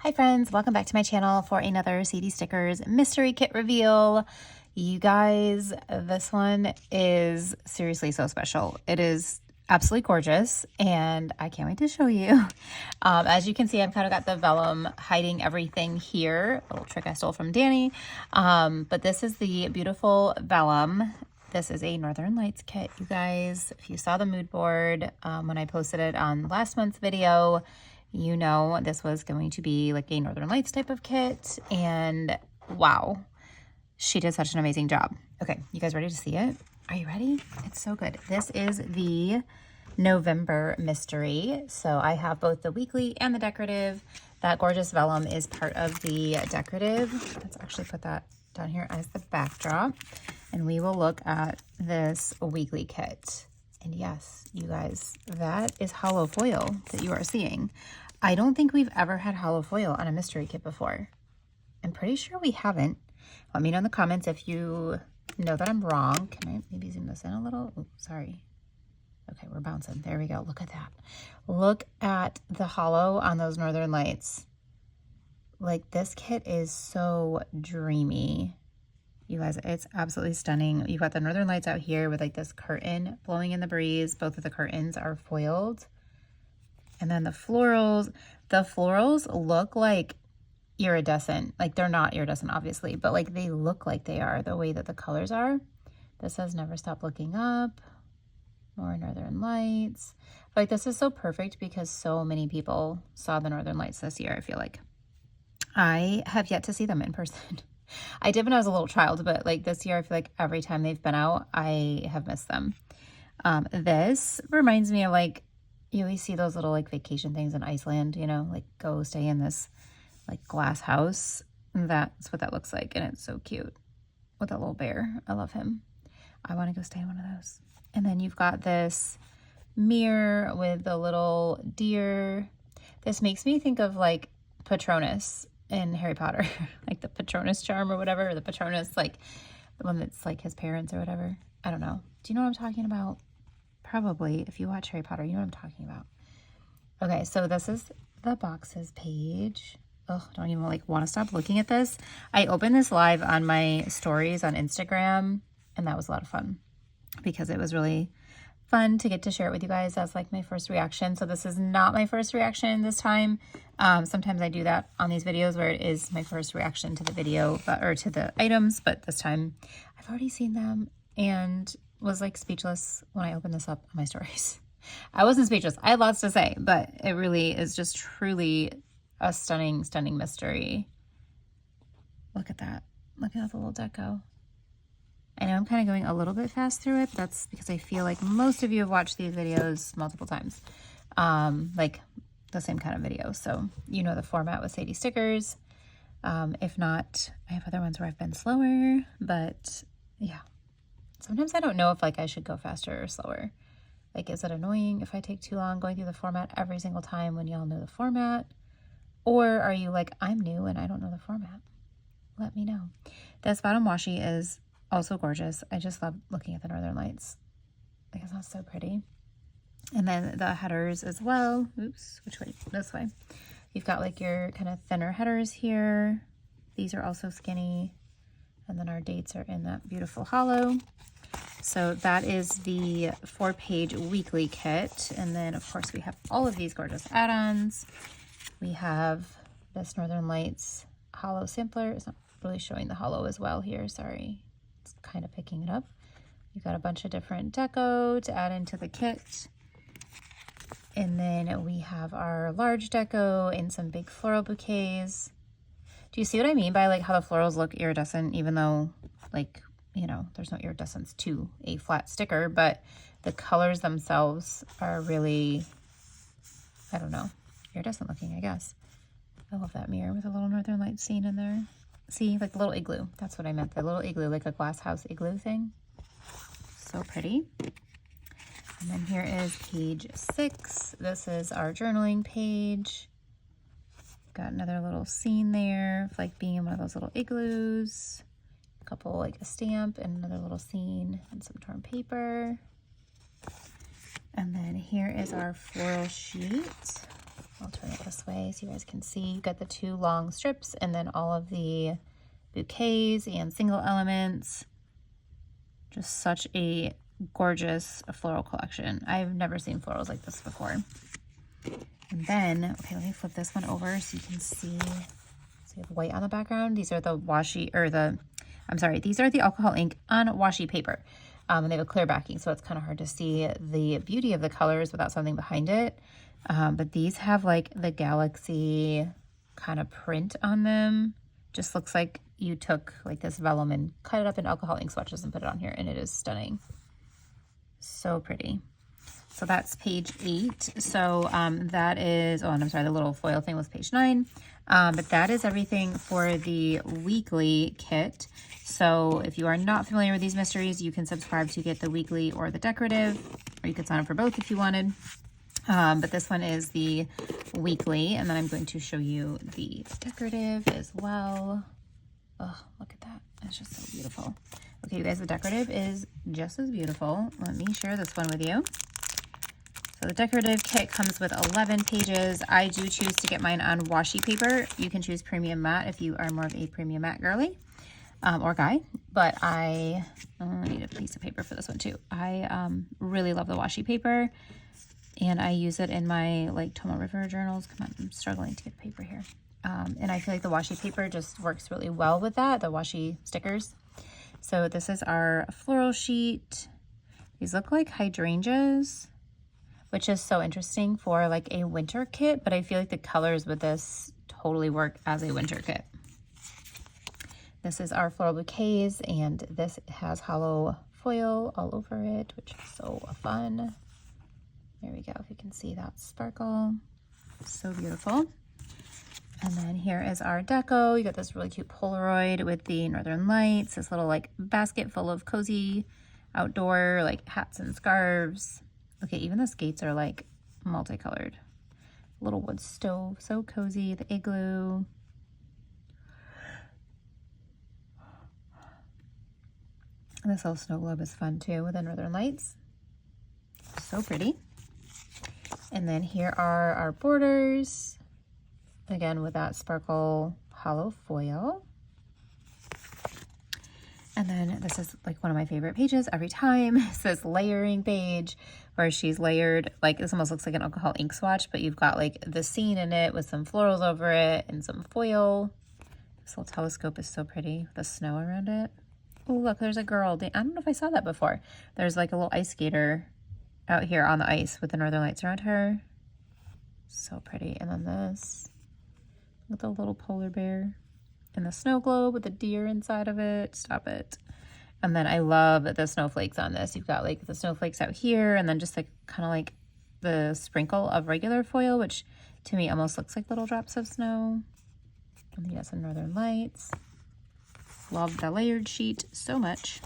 Hi friends, welcome back to my channel for another Sadie Stickers mystery kit reveal. You guys, this one is seriously so special. It is absolutely gorgeous and I can't wait to show you. As you can see, I've kind of got the vellum hiding everything here. A little trick I stole from Danny. But this is the beautiful vellum. This is a Northern Lights kit, you guys. If you saw the mood board when I posted it on last month's video, you know this was going to be like a Northern Lights type of kit, and wow, she did such an amazing job. Okay, you guys ready to see it? Are you ready? It's so good. This is the November mystery. So I have both the weekly and the decorative. That gorgeous vellum is part of the decorative. Let's actually put that down here as the backdrop, and we will look at this weekly kit. And yes, you guys, that is holo foil that you are seeing. I don't think we've ever had holo foil on a mystery kit before. I'm pretty sure we haven't. Let me know in the comments if you know that I'm wrong. Can I maybe zoom this in a little? Oh, sorry. Okay, we're bouncing. There we go. Look at that. Look at the holo on those Northern Lights. Like, this kit is so dreamy. You guys, it's absolutely stunning. You've got the Northern Lights out here with like this curtain blowing in the breeze. Both of the curtains are foiled. And then the florals look like iridescent. Like, they're not iridescent, obviously, but like they look like they are the way that the colors are. This says never stop looking up. More Northern Lights. Like, this is so perfect because so many people saw the Northern Lights this year, I feel like. I have yet to see them in person. I did when I was a little child, but like this year, I feel like every time they've been out, I have missed them. This reminds me of like, you always see those little like vacation things in Iceland, you know, like go stay in this like glass house. That's what that looks like. And it's so cute with that little bear. I love him. I want to go stay in one of those. And then you've got this mirror with the little deer. This makes me think of like Patronus in Harry Potter, like the Patronus charm or whatever, or the Patronus, like the one that's like his parents or whatever. I don't know. Do you know what I'm talking about? Probably. If you watch Harry Potter, you know what I'm talking about. Okay, so this is the boxes page. Oh, don't even like want to stop looking at this. I opened this live on my stories on Instagram, and that was a lot of fun because it was really fun to get to share it with you guys as like my first reaction. So this is not my first reaction this time. Sometimes I do that on these videos where it is my first reaction to the video or to the items, but this time I've already seen them and was like speechless when I opened this up on my stories. I wasn't speechless. I had lots to say, but it really is just truly a stunning, stunning mystery. Look at that. Look at the little deco. I know I'm kind of going a little bit fast through it. That's because I feel like most of you have watched these videos multiple times, like the same kind of video. So you know the format with Sadie Stickers. If not, I have other ones where I've been slower, but yeah. Sometimes I don't know if like I should go faster or slower. Like, is it annoying if I take too long going through the format every single time when y'all know the format? Or are you like, I'm new and I don't know the format? Let me know. This bottom washi is also gorgeous. I just love looking at the Northern Lights. Like, it's not so pretty. And then the headers as well. Oops, which way? This way. You've got like your kind of thinner headers here. These are also skinny. And then our dates are in that beautiful holo. So that is the 4-page weekly kit. And then of course we have all of these gorgeous add-ons. We have this Northern Lights holo sampler. It's not really showing the holo as well here, sorry. It's kind of picking it up. You've got a bunch of different deco to add into the kit. And then we have our large deco and some big floral bouquets. Do you see what I mean by like how the florals look iridescent, even though like, you know, there's no iridescence to a flat sticker, but the colors themselves are really, I don't know, iridescent looking, I guess. I love that mirror with a little Northern Lights scene in there. See, like the little igloo. That's what I meant. The little igloo, like a glass house igloo thing. So pretty. And then here is page 6. This is our journaling page. Got another little scene there of like being in one of those little igloos. A couple, like a stamp and another little scene and some torn paper. And then here is our floral sheet. I'll turn it this way so you guys can see. You got the 2 long strips and then all of the bouquets and single elements. Just such a gorgeous floral collection. I've never seen florals like this before. And then, okay, let me flip this one over so you can see. So you have white on the background. These are the washi, or the, I'm sorry, these are the alcohol ink on washi paper. And they have a clear backing, so it's kind of hard to see the beauty of the colors without something behind it. But these have like the galaxy kind of print on them. Just looks like you took like this vellum and cut it up in alcohol ink swatches and put it on here, and it is stunning. So pretty. So that's page 8. So that is, oh, and I'm sorry, the little foil thing was page 9. But that is everything for the weekly kit. So if you are not familiar with these mysteries, you can subscribe to get the weekly or the decorative, or you could sign up for both if you wanted. But this one is the weekly, and then I'm going to show you the decorative as well. Oh, look at that. It's just so beautiful. Okay, you guys, the decorative is just as beautiful. Let me share this one with you. So the decorative kit comes with 11 pages. I do choose to get mine on washi paper. You can choose premium matte if you are more of a premium matte girly or guy. But I need a piece of paper for this one too. I really love the washi paper, and I use it in my like Tomo River journals. Come on, I'm struggling to get the paper here. And I feel like the washi paper just works really well with that, the washi stickers. So this is our floral sheet. These look like hydrangeas, which is so interesting for like a winter kit, but I feel like the colors with this totally work as a winter kit. This is our floral bouquets, and this has hollow foil all over it, which is so fun. There we go, if you can see that sparkle. So beautiful. And then here is our deco. You got this really cute Polaroid with the Northern Lights, this little like basket full of cozy outdoor like hats and scarves. Okay, even the skates are like multicolored. Little wood stove, so cozy. The igloo. And this little snow globe is fun too with the Northern Lights. So pretty. And then here are our borders. Again, with that sparkle hollow foil. And then this is like one of my favorite pages every time. It's this layering page where she's layered, like this almost looks like an alcohol ink swatch, but you've got like the scene in it with some florals over it and some foil. This little telescope is so pretty with the snow around it. Oh, look, there's a girl. I don't know if I saw that before. There's like a little ice skater out here on the ice with the Northern Lights around her. So pretty. And then this with a little polar bear and the snow globe with the deer inside of it. Stop it. And then I love the snowflakes on this. You've got like the snowflakes out here, and then just like kind of like the sprinkle of regular foil, which to me almost looks like little drops of snow. And then you got some Northern Lights. Love the layered sheet so much.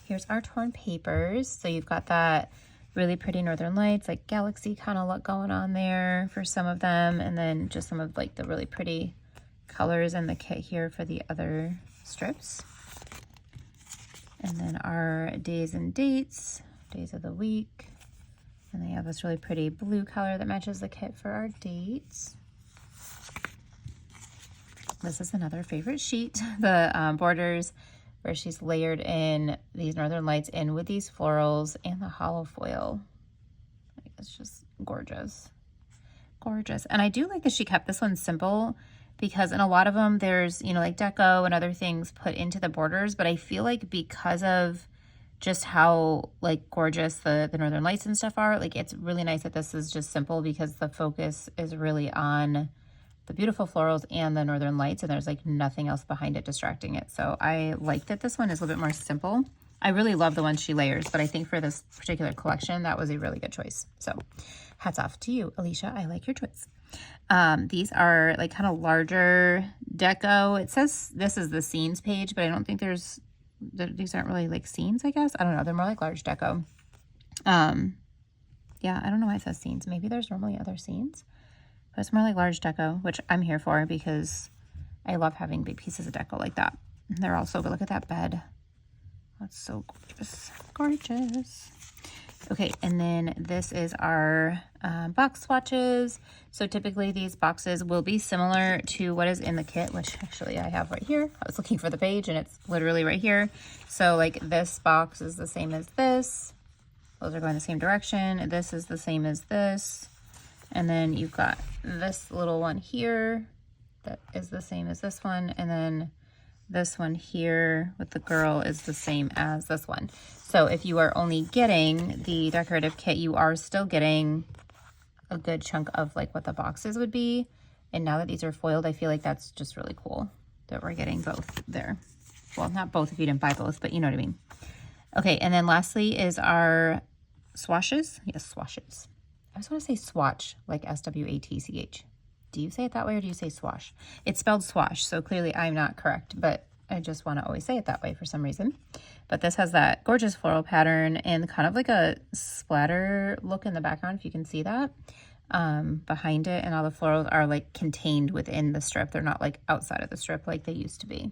Here's our torn papers. So you've got that really pretty Northern Lights, like galaxy kind of look going on there for some of them, and then just some of like the really pretty colors in the kit here for the other strips. And then our days and dates, days of the week. And they have this really pretty blue color that matches the kit for our dates. This is another favorite sheet, the borders, where she's layered in these Northern Lights in with these florals and the hollow foil. It's just gorgeous. Gorgeous. And I do like that she kept this one simple, because in a lot of them there's, you know, like deco and other things put into the borders, but I feel like because of just how like gorgeous the Northern Lights and stuff are, like it's really nice that this is just simple, because the focus is really on the beautiful florals and the Northern Lights, and there's like nothing else behind it distracting it. So I like that this one is a little bit more simple. I really love the ones she layers, but I think for this particular collection, that was a really good choice. So hats off to you, Alicia. I like your choice. These are like kind of larger deco. It says this is the scenes page, but I don't think these aren't really like scenes, I guess. I don't know. They're more like large deco. Yeah, I don't know why it says scenes. Maybe there's normally other scenes. But it's more like large deco, which I'm here for because I love having big pieces of deco like that. They're also, but look at that bed. That's so gorgeous. Gorgeous. Okay, and then this is our box swatches. So typically these boxes will be similar to what is in the kit, which actually I have right here. I was looking for the page and it's literally right here. So like this box is the same as this. Those are going the same direction. This is the same as this. And then you've got this little one here that is the same as this one. And then this one here with the girl is the same as this one. So if you are only getting the decorative kit, you are still getting a good chunk of like what the boxes would be. And now that these are foiled, I feel like that's just really cool that we're getting both there. Well, not both if you didn't buy both, but you know what I mean. Okay, and then lastly is our swashes. Yes, swashes. I just want to say swatch, like S-W-A-T-C-H. Do you say it that way or do you say swash? It's spelled swash, so clearly I'm not correct, but I just want to always say it that way for some reason. But this has that gorgeous floral pattern and kind of like a splatter look in the background, if you can see that, behind it. And all the florals are like contained within the strip. They're not like outside of the strip like they used to be.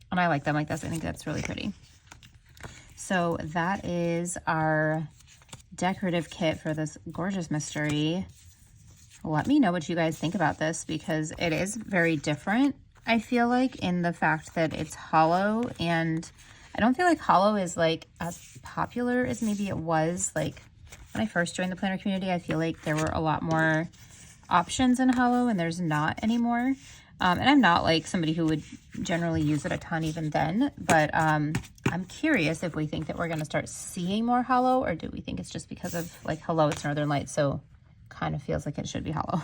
And I like them like this. I think that's really pretty. So that is our decorative kit for this gorgeous mystery. Let me know what you guys think about this because it is very different, I feel like, in the fact that it's holo, and I don't feel like holo is like as popular as maybe it was like when I first joined the planner community. I feel like there were a lot more options in holo and there's not anymore. And I'm not like somebody who would generally use it a ton even then, but I'm curious if we think that we're going to start seeing more holo, or do we think it's just because of like hello, it's Northern Lights, so kind of feels like it should be holo.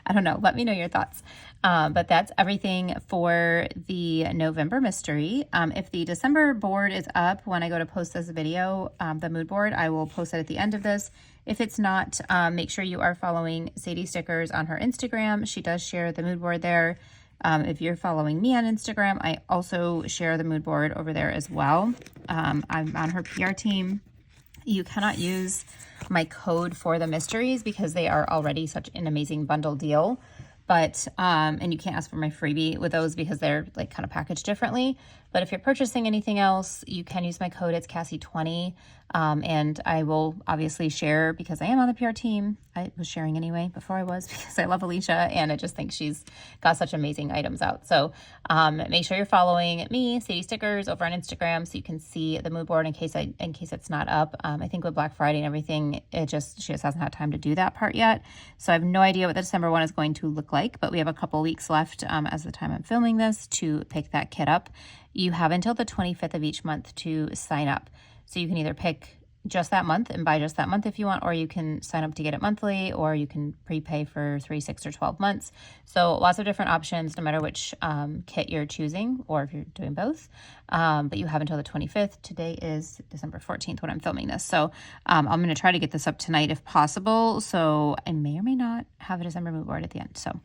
I don't know. Let me know your thoughts. But that's everything for the November mystery. If the December board is up when I go to post this video, the mood board, I will post it at the end of this. If it's not, make sure you are following Sadie Stickers on her Instagram. She does share the mood board there. If you're following me on Instagram, I also share the mood board over there as well. I'm on her PR team. You cannot use my code for the mysteries because they are already such an amazing bundle deal. But, and you can't ask for my freebie with those because they're like kind of packaged differently. But if you're purchasing anything else, you can use my code. It's Cassie20. And I will obviously share because I am on the PR team. I was sharing anyway before I was because I love Alicia and I just think she's got such amazing items out. So make sure you're following me, Sadie Stickers, over on Instagram so you can see the mood board in case it's not up. I think with Black Friday and everything, she just hasn't had time to do that part yet. So I have no idea what the December one is going to look like, but we have a couple weeks left as the time I'm filming this to pick that kit up. You have until the 25th of each month to sign up. So you can either pick just that month and buy just that month if you want, or you can sign up to get it monthly, or you can prepay for 3, 6, or 12 months. So lots of different options no matter which kit you're choosing, or if you're doing both. But you have until the 25th. Today is December 14th when I'm filming this. So I'm going to try to get this up tonight if possible. So I may or may not have a December mood board at the end. So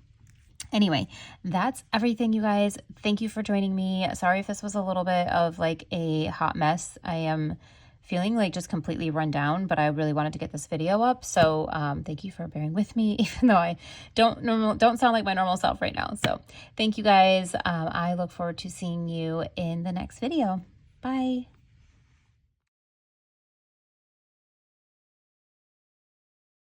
anyway, that's everything, you guys. Thank you for joining me. Sorry if this was a little bit of like a hot mess. I am feeling like just completely run down, but I really wanted to get this video up. So thank you for bearing with me, even though I don't sound like my normal self right now. So thank you guys. I look forward to seeing you in the next video. Bye.